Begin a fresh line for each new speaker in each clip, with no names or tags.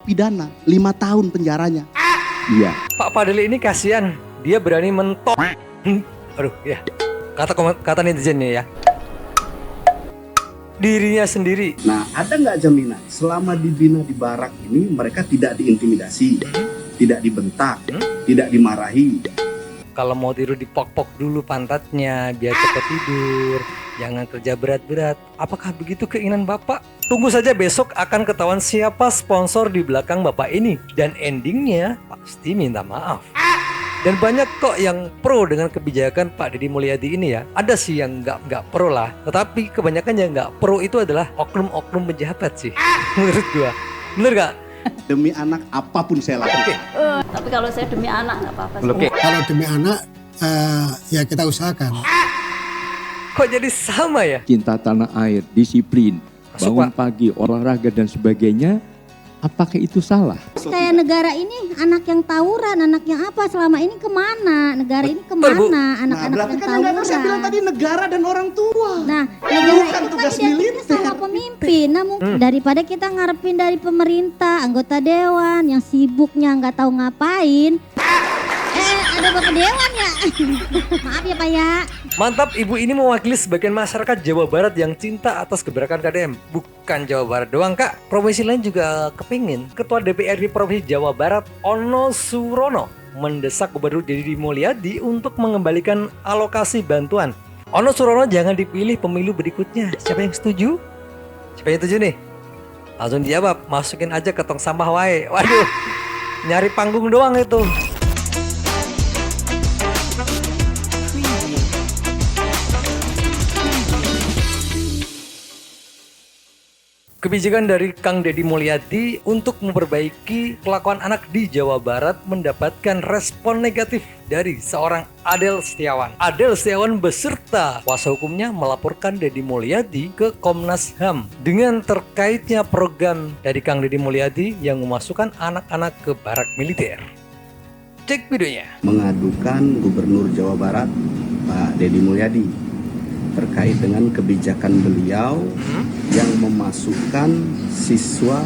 pidana 5 tahun penjaranya. Iya.
Pak Fadli ini kasihan, dia berani mentok. Aduh ya, kata netizennya ya, dirinya sendiri.
Nah, ada nggak jaminan selama dibina di barak ini mereka tidak diintimidasi, tidak dibentak, tidak dimarahi?
Kalau mau tidur dipok-pok dulu pantatnya biar cepat tidur, jangan kerja berat-berat. Apakah begitu keinginan Bapak? Tunggu saja, besok akan ketahuan siapa sponsor di belakang Bapak ini, dan endingnya pasti minta maaf. Dan banyak kok yang pro dengan kebijakan Pak Deddy Mulyadi ini ya. Ada sih yang nggak pro lah, tetapi kebanyakan yang nggak pro itu adalah oknum-oknum pejabat sih. Menurut gua, bener nggak?
Demi anak apapun saya lakukan.
Tapi kalau saya demi anak nggak apa-apa.
Oke.
Kalau demi anak, ya kita usahakan.
Kok jadi sama ya?
Cinta tanah air, disiplin,
Masuk,
bangun
Pak.
pagi, olahraga dan sebagainya, apakah itu salah?
Kayak negara ini anak yang tawuran, anak yang apa selama ini kemana? Negara ini
Betul, Bu.
kemana?
Nah,
Anak-anak
berarti
yang
kan yang nggak saya bilang
tawuran.
tadi negara dan orang tua.
Nah, negara
Bukan
itu kan
tugas
identiknya
militer.
sama pemimpin. Namun daripada kita ngarepin dari pemerintah, anggota dewan yang sibuknya nggak tahu ngapain. Ada bapak dewan ya? Maaf ya Pak ya.
Mantap, ibu ini mewakili sebagian masyarakat Jawa Barat yang cinta atas gebrakan KDM. Bukan Jawa Barat doang kak, provinsi lain juga kepingin. Ketua DPRD Provinsi Jawa Barat, Ono Surono, mendesak Gubernur Deddy Mulyadi untuk mengembalikan alokasi bantuan. Ono Surono jangan dipilih pemilu berikutnya. Siapa yang setuju? Siapa yang setuju nih? Langsung dijawab, masukin aja ke tong sampah wae. Waduh, nyari panggung doang itu. Kebijakan dari Kang Deddy Mulyadi untuk memperbaiki kelakuan anak di Jawa Barat mendapatkan respon negatif dari seorang Adel Setiawan. Adel Setiawan beserta kuasa hukumnya melaporkan Deddy Mulyadi ke Komnas HAM dengan terkaitnya program dari Kang Deddy Mulyadi yang memasukkan anak-anak ke barak militer. Cek videonya.
Mengadukan Gubernur Jawa Barat Pak Deddy Mulyadi terkait dengan kebijakan beliau yang memasukkan siswa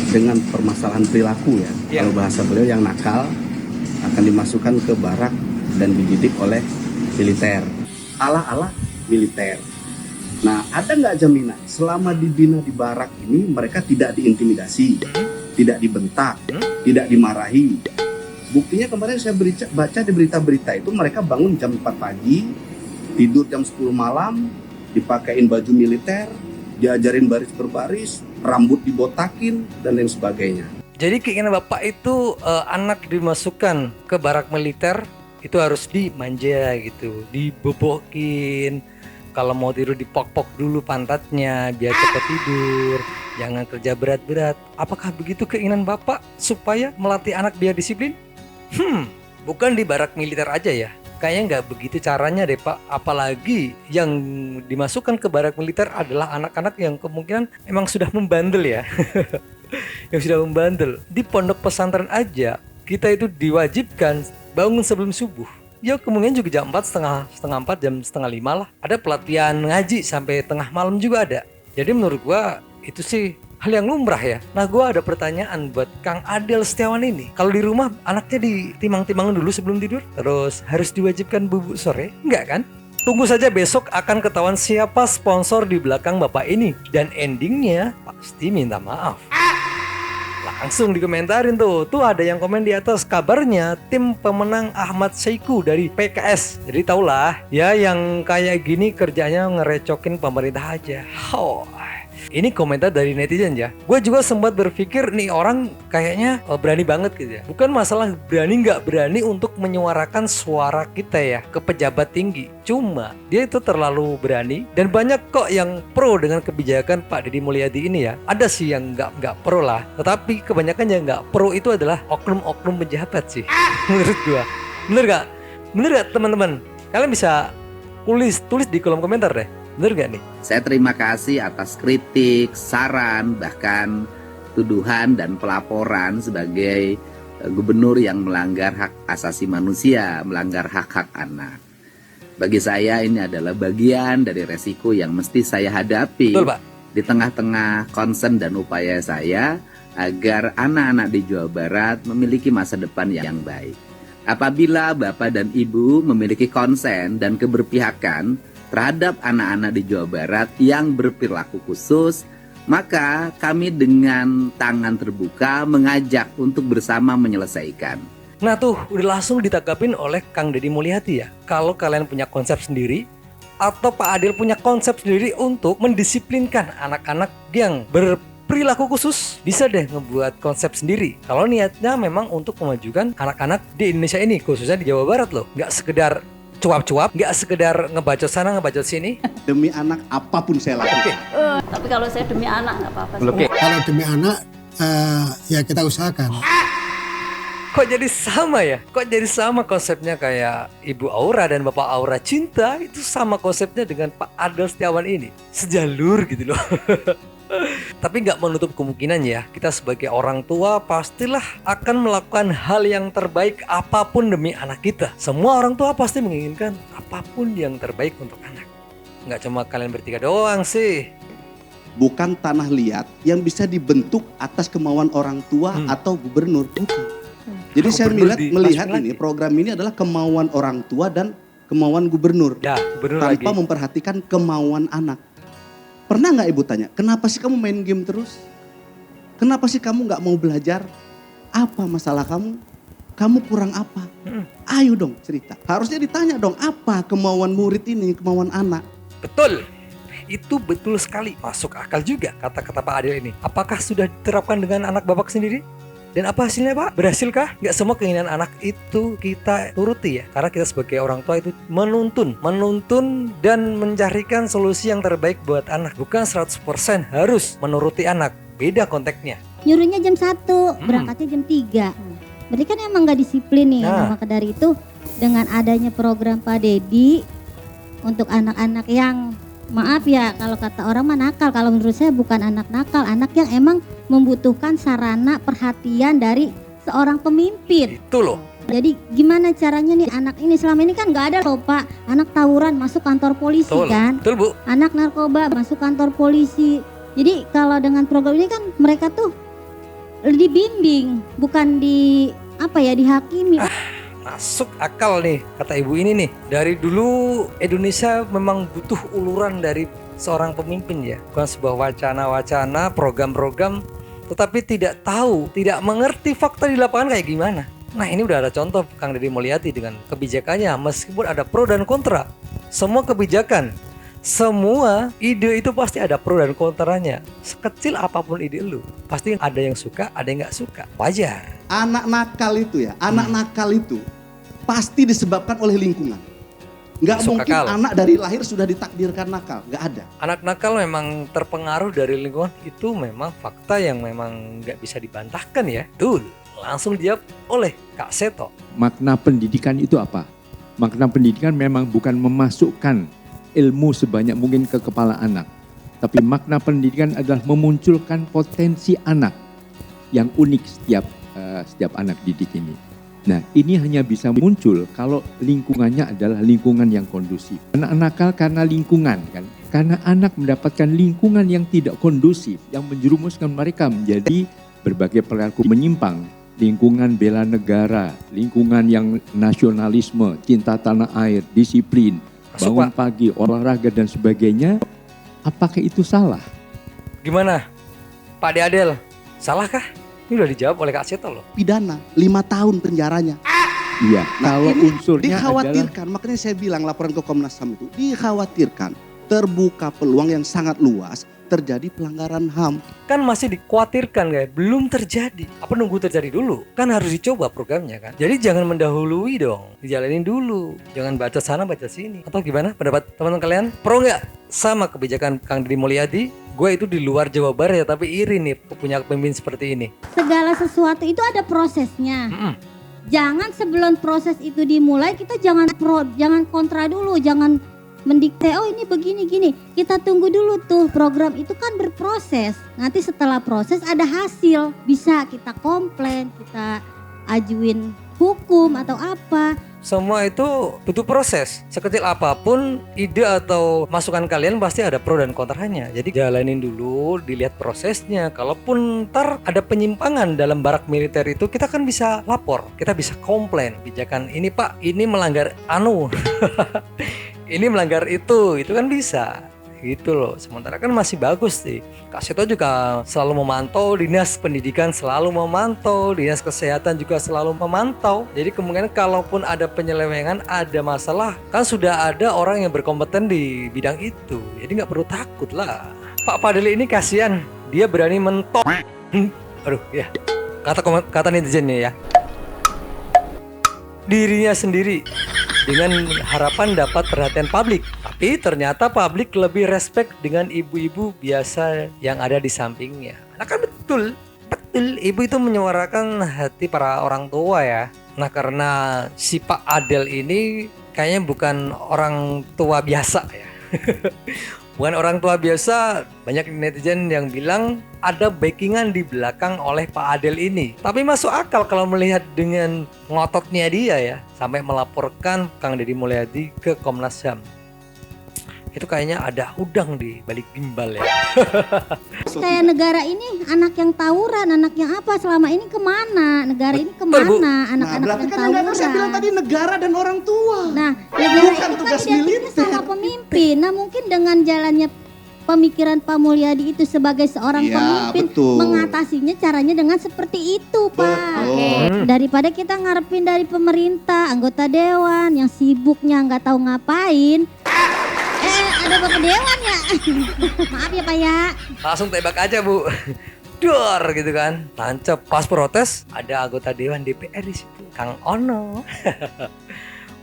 dengan permasalahan perilaku ya. Kalau bahasa beliau yang nakal akan dimasukkan ke barak dan dididik oleh militer. Ala-ala militer. Nah, ada nggak jaminan selama dibina di barak ini mereka tidak diintimidasi, tidak dibentak, tidak dimarahi? Buktinya kemarin saya baca di berita-berita itu mereka bangun jam 4 pagi, tidur jam 10 malam, dipakein baju militer, diajarin baris berbaris, rambut dibotakin, dan lain sebagainya.
Jadi keinginan Bapak itu anak dimasukkan ke barak militer itu harus dimanja gitu, dibobokin. Kalau mau tidur dipok-pok dulu pantatnya biar cepat tidur, jangan kerja berat-berat. Apakah begitu keinginan Bapak supaya melatih anak biar disiplin? Bukan di barak militer aja ya. Kayaknya nggak begitu caranya deh Pak. Apalagi yang dimasukkan ke barak militer adalah anak-anak yang kemungkinan emang sudah membandel ya. Yang sudah membandel. Di pondok pesantren aja kita itu diwajibkan bangun sebelum subuh. Ya kemungkinan juga jam 4, setengah 4, jam setengah 5 lah. Ada pelatihan ngaji sampai tengah malam juga ada. Jadi menurut gua itu sih hal yang lumrah ya. Nah gua ada pertanyaan buat Kang Adel Setiawan ini. Kalau di rumah anaknya ditimang-timang dulu sebelum tidur, terus harus diwajibkan bubuk sore? Enggak kan? Tunggu saja, besok akan ketahuan siapa sponsor di belakang bapak ini, dan endingnya pasti minta maaf. Langsung dikomentarin tuh ada yang komen di atas, kabarnya tim pemenang Ahmad Saiku dari PKS. Jadi taulah ya, yang kayak gini kerjanya ngerecokin pemerintah aja. Ini komentar dari netizen ya. Gue juga sempat berpikir nih orang kayaknya berani banget gitu ya. Bukan masalah berani nggak berani untuk menyuarakan suara kita ya ke pejabat tinggi. Cuma dia itu terlalu berani, dan banyak kok yang pro dengan kebijakan Pak Deddy Mulyadi ini ya. Ada sih yang nggak pro lah, tetapi kebanyakan yang nggak pro itu adalah oknum-oknum pejabat sih. Menurut gue. Bener nggak? Bener nggak teman-teman? Kalian bisa tulis di kolom komentar deh. Bener gak nih?
Saya terima kasih atas kritik, saran, bahkan tuduhan dan pelaporan sebagai gubernur yang melanggar hak asasi manusia, melanggar hak-hak anak. Bagi saya ini adalah bagian dari resiko yang mesti saya hadapi.
Betul, Pak.
Di tengah-tengah concern dan upaya saya agar anak-anak di Jawa Barat memiliki masa depan yang baik. Apabila Bapak dan Ibu memiliki konsen dan keberpihakan terhadap anak-anak di Jawa Barat yang berperilaku khusus, maka kami dengan tangan terbuka mengajak untuk bersama menyelesaikan.
Nah tuh udah langsung ditanggapin oleh Kang Deddy Mulyadi ya. Kalau kalian punya konsep sendiri atau Pak Adil punya konsep sendiri untuk mendisiplinkan anak-anak yang berperilaku khusus, bisa deh ngebuat konsep sendiri. Kalau niatnya memang untuk memajukan anak-anak di Indonesia ini, khususnya di Jawa Barat loh. Nggak sekedar cuap-cuap, nggak sekedar ngebacot sana ngebacot sini.
Demi anak apapun saya lakukan.
Tapi kalau saya demi anak nggak apa-apa.
Kalau demi anak, ya kita usahakan.
Kok jadi sama ya? Kok jadi sama konsepnya kayak Ibu Aura dan Bapak Aura Cinta? Itu sama konsepnya dengan Pak Adil Setiawan ini. Sejalur gitu loh. Tapi nggak menutup kemungkinan ya, kita sebagai orang tua pastilah akan melakukan hal yang terbaik apapun demi anak kita. Semua orang tua pasti menginginkan apapun yang terbaik untuk anak. Nggak cuma kalian bertiga doang sih.
Bukan tanah liat yang bisa dibentuk atas kemauan orang tua atau gubernur. Bukan. Jadi saya melihat ini program ini adalah kemauan orang tua dan kemauan gubernur.
Ya, gubernur
tanpa
lagi
memperhatikan kemauan anak. Pernah nggak Ibu tanya, kenapa sih kamu main game terus? Kenapa sih kamu nggak mau belajar? Apa masalah kamu? Kamu kurang apa? Ayo dong cerita. Harusnya ditanya dong, apa kemauan murid ini, kemauan anak?
Betul. Itu betul sekali. Masuk akal juga kata-kata Pak Adil ini. Apakah sudah diterapkan dengan anak Bapak sendiri? Dan apa hasilnya Pak? Berhasilkah? Nggak semua keinginan anak itu kita turuti ya. Karena kita sebagai orang tua itu menuntun dan mencarikan solusi yang terbaik buat anak. Bukan 100% harus menuruti anak. Beda konteksnya.
Nyuruhnya jam 1, berangkatnya jam 3. Berarti kan emang nggak disiplin nih.
Nah.
Maka dari itu dengan adanya program Pak Deddy untuk anak-anak yang maaf ya kalau kata orang mah nakal, kalau menurut saya bukan anak nakal, anak yang emang membutuhkan sarana perhatian dari seorang pemimpin.
Itu loh.
Jadi gimana caranya nih anak ini, selama ini kan nggak ada loh Pak, anak tawuran masuk kantor polisi kan,
Betul Bu.
anak narkoba masuk kantor polisi. Jadi kalau dengan program ini kan mereka tuh dibimbing, bukan dihakimi.
Masuk akal nih kata ibu ini nih. Dari dulu Indonesia memang butuh uluran dari seorang pemimpin ya. Bukan sebuah wacana-wacana, program-program, tetapi tidak tahu, tidak mengerti fakta di lapangan kayak gimana. Nah ini udah ada contoh Kang Deddy Mulyadi dengan kebijakannya. Meskipun ada pro dan kontra, semua kebijakan, semua ide itu pasti ada pro dan kontranya. Sekecil apapun ide lu, pasti ada yang suka, ada yang nggak suka. Wajar.
Anak nakal itu ya, anak nakal itu pasti disebabkan oleh lingkungan. Nggak
Masuk
mungkin
akal.
anak dari lahir sudah ditakdirkan nakal, nggak ada.
Anak nakal memang terpengaruh dari lingkungan, itu memang fakta yang memang nggak bisa dibantahkan ya. Betul. Langsung dijawab oleh Kak Seto.
Makna pendidikan itu apa? Makna pendidikan memang bukan memasukkan ilmu sebanyak mungkin ke kepala anak. Tapi makna pendidikan adalah memunculkan potensi anak yang unik setiap anak didik ini. Nah ini hanya bisa muncul kalau lingkungannya adalah lingkungan yang kondusif. Anak nakal karena lingkungan kan. Karena anak mendapatkan lingkungan yang tidak kondusif, yang menjerumuskan mereka menjadi berbagai perilaku menyimpang. Lingkungan bela negara, lingkungan yang nasionalisme, cinta tanah air, disiplin, bangun pagi, olahraga dan sebagainya. Apakah itu salah?
Gimana Pak Adil? Salahkah? Ini udah dijawab oleh Kak Seto loh.
Pidana 5 tahun penjaranya.
Iya, kalau
ini
unsurnya
dikhawatirkan, makanya saya bilang laporan ke Komnas HAM itu dikhawatirkan terbuka peluang yang sangat luas terjadi pelanggaran HAM.
Kan masih dikhawatirkan kayak belum terjadi. Apa nunggu terjadi dulu? Kan harus dicoba programnya kan. Jadi jangan mendahului dong, dijalanin dulu. Jangan baca sana baca sini. Atau gimana pendapat teman-teman kalian? Pro nggak sama kebijakan Kang Deddy Mulyadi? Gue itu di luar Jawa Barat ya, tapi iri nih punya pemimpin seperti ini.
Segala sesuatu itu ada prosesnya. Jangan sebelum proses itu dimulai kita jangan kontra dulu, jangan mendikte oh ini begini gini. Kita tunggu dulu tuh, program itu kan berproses. Nanti setelah proses ada hasil, bisa kita komplain, kita ajuin hukum atau apa.
Semua itu butuh proses. Sekecil apapun ide atau masukan kalian pasti ada pro dan kontranya. Jadi jalanin dulu, dilihat prosesnya. Kalaupun ntar ada penyimpangan dalam barak militer itu, kita kan bisa lapor, kita bisa komplain. Bijakan ini Pak, ini melanggar ini melanggar itu kan bisa. Gitu loh. Sementara kan masih bagus sih. Kak Seto juga selalu memantau, Dinas Pendidikan selalu memantau, Dinas Kesehatan juga selalu memantau. Jadi kemungkinan kalaupun ada penyelewengan, ada masalah, kan sudah ada orang yang berkompeten di bidang itu. Jadi nggak perlu takut lah. Pak Fadli ini kasihan, dia berani mentok. Aduh ya, kata netizen nih ya, dirinya sendiri dengan harapan dapat perhatian publik. Tapi ternyata publik lebih respect dengan ibu-ibu biasa yang ada di sampingnya. Nah kan betul, ibu itu menyuarakan hati para orang tua ya. Nah karena si Pak Adel ini kayaknya bukan orang tua biasa ya. Bukan orang tua biasa, banyak netizen yang bilang ada backingan di belakang oleh Pak Adel ini. Tapi masuk akal kalau melihat dengan ngototnya dia ya, sampai melaporkan Kang Deddy Mulyadi ke Komnas HAM. Itu kayaknya ada udang di balik gimbal ya.
Kayak negara ini anak yang tawuran, anak yang apa selama ini kemana? Negara ini kemana? Anak-anak
berarti
yang
kan
tawuran.
yang saya bilang tadi negara dan orang tua.
Nah, negara
Bukan
itu
tugas
kan identiknya
militer.
sama pemimpin. Nah, mungkin dengan jalannya pemikiran Pak Mulyadi itu sebagai seorang
Iya,
pemimpin,
betul.
mengatasinya caranya dengan seperti itu, Pak. Daripada kita ngarepin dari pemerintah, anggota dewan yang sibuknya nggak tahu ngapain. Ada Bapak Dewan ya. Maaf ya Pak ya.
Langsung tembak aja Bu. Dor gitu kan. Tancap. Pas protes ada anggota dewan DPR di situ, Kang Ono.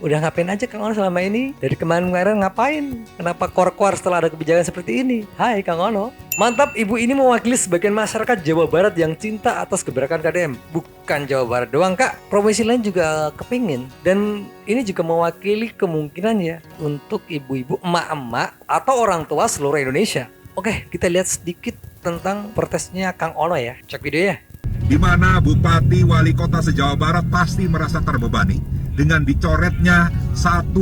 Udah ngapain aja Kang Ono selama ini? Dari kemarin-kemarin ngapain? Kenapa keluar setelah ada kebijakan seperti ini? Hai Kang Ono. Mantap, ibu ini mewakili sebagian masyarakat Jawa Barat yang cinta atas gebrakan KDM. Bukan Jawa Barat doang Kak, provinsi lain juga kepingin. Dan ini juga mewakili kemungkinan ya untuk ibu-ibu, emak-emak atau orang tua seluruh Indonesia. Oke, kita lihat sedikit tentang protesnya Kang Ono ya. Cek videonya.
Di mana Bupati Wali Kota se-Jawa Barat pasti merasa terbebani dengan dicoretnya 1,7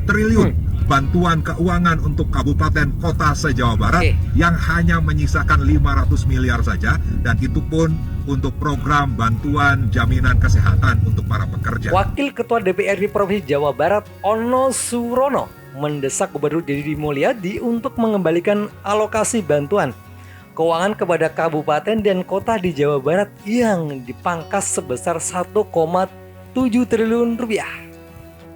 triliun bantuan keuangan untuk kabupaten kota se-Jawa Barat yang hanya menyisakan 500 miliar saja, dan itu pun untuk program bantuan jaminan kesehatan untuk para pekerja.
Wakil Ketua DPRD Provinsi Jawa Barat Ono Surono mendesak Gubernur Deddy Mulyadi untuk mengembalikan alokasi bantuan keuangan kepada kabupaten dan kota di Jawa Barat yang dipangkas sebesar 1,7 triliun rupiah.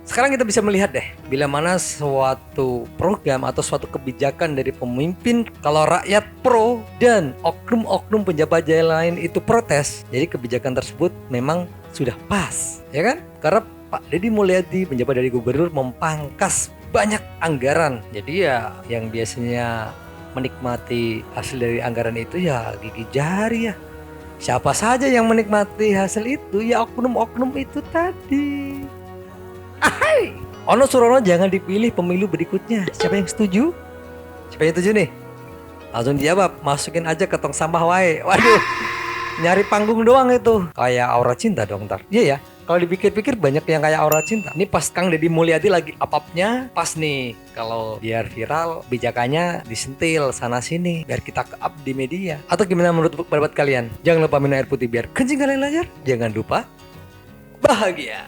Sekarang kita bisa melihat deh, bila mana suatu program atau suatu kebijakan dari pemimpin, kalau rakyat pro dan oknum-oknum pejabat lain itu protes, jadi kebijakan tersebut memang sudah pas, ya kan? Karena Pak Deddy Mulyadi, penjabat dari gubernur, mempangkas banyak anggaran. Jadi ya yang biasanya menikmati hasil dari anggaran itu ya gigi jari ya. Siapa saja yang menikmati hasil itu? Ya oknum-oknum itu tadi. Ahai, Ono Surono jangan dipilih pemilu berikutnya. Siapa yang setuju? Siapa yang setuju nih? Langsung dijawab, masukin aja ke tong sampah wae. Waduh, nyari panggung doang itu. Kayak Aura Cinta dong ntar. Iya ya, kalau dipikir-pikir banyak yang kayak Aura Cinta. Ini pas Kang Deddy Mulyadi lagi up-upnya, pas nih. Kalau biar viral, bijakannya disentil sana-sini, biar kita ke-up di media. Atau gimana menurut pendapat kalian? Jangan lupa minum air putih biar kencing kalian lancar. Jangan lupa bahagia.